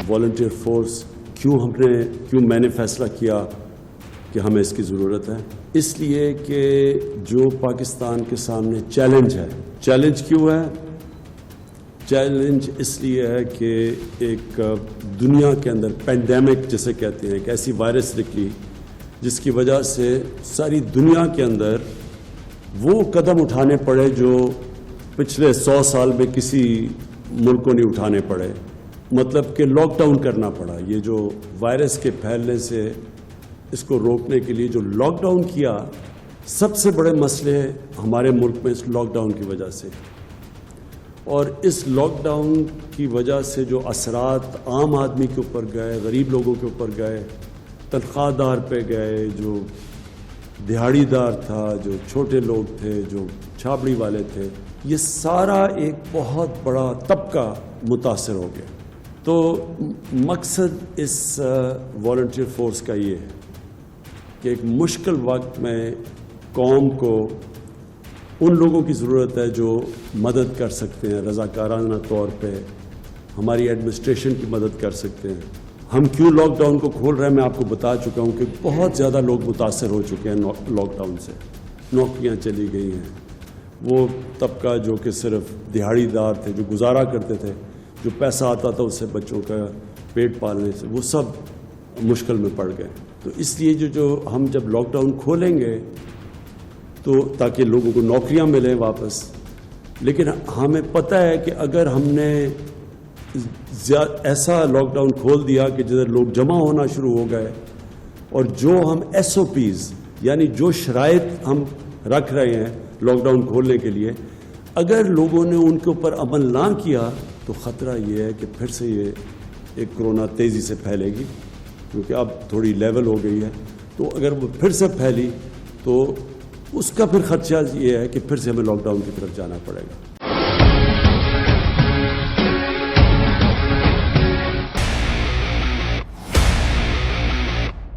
Volunteer force کیوں میں نے فیصلہ کیا کہ ہمیں اس کی ضرورت ہے؟ اس لیے کہ جو پاکستان کے سامنے چیلنج ہے، چیلنج کیوں ہے؟ چیلنج اس لیے ہے کہ ایک دنیا کے اندر پینڈیمک جسے کہتے ہیں، ایک ایسی وائرس نکلی جس کی وجہ سے ساری دنیا کے اندر وہ قدم اٹھانے پڑے جو پچھلے 100 سال میں کسی ملک کو نہیں اٹھانے پڑے، مطلب کہ لاک ڈاؤن کرنا پڑا۔ یہ جو وائرس کے پھیلنے سے اس کو روکنے کے لیے جو لاک ڈاؤن کیا، سب سے بڑے مسئلے ہمارے ملک میں اس لاک ڈاؤن کی وجہ سے، اور اس لاک ڈاؤن کی وجہ سے جو اثرات عام آدمی کے اوپر گئے، غریب لوگوں کے اوپر گئے، تنخواہ دار پہ گئے، جو دہاڑی دار تھا، جو چھوٹے لوگ تھے، جو چھابڑی والے تھے، یہ سارا ایک بہت بڑا طبقہ متاثر ہو گیا۔ تو مقصد اس والنٹیئر فورس کا یہ ہے کہ ایک مشکل وقت میں قوم کو ان لوگوں کی ضرورت ہے جو مدد کر سکتے ہیں، رضاکارانہ طور پہ ہماری ایڈمنسٹریشن کی مدد کر سکتے ہیں۔ ہم کیوں لاک ڈاؤن کو کھول رہے ہیں میں آپ کو بتا چکا ہوں کہ بہت زیادہ لوگ متاثر ہو چکے ہیں لاک ڈاؤن سے، نوکریاں چلی گئی ہیں، وہ طبقہ جو کہ صرف دہاڑی دار تھے، جو گزارا کرتے تھے، جو پیسہ آتا تھا اس سے بچوں کا پیٹ پالنے سے، وہ سب مشکل میں پڑ گئے۔ تو اس لیے جو ہم جب لاک ڈاؤن کھولیں گے تو تاکہ لوگوں کو نوکریاں ملیں واپس، لیکن ہمیں پتہ ہے کہ اگر ہم نے ایسا لاک ڈاؤن کھول دیا کہ جدھر لوگ جمع ہونا شروع ہو گئے، اور جو ہم ایس او پیز یعنی جو شرائط ہم رکھ رہے ہیں لاک ڈاؤن کھولنے کے لیے، اگر لوگوں نے ان کے اوپر عمل نہ کیا تو خطرہ یہ ہے کہ پھر سے یہ ایک کرونا تیزی سے پھیلے گی، کیونکہ اب تھوڑی لیول ہو گئی ہے۔ تو اگر وہ پھر سے پھیلی تو اس کا پھر خدشہ یہ ہے کہ پھر سے ہمیں لاک ڈاؤن کی طرف جانا پڑے گا۔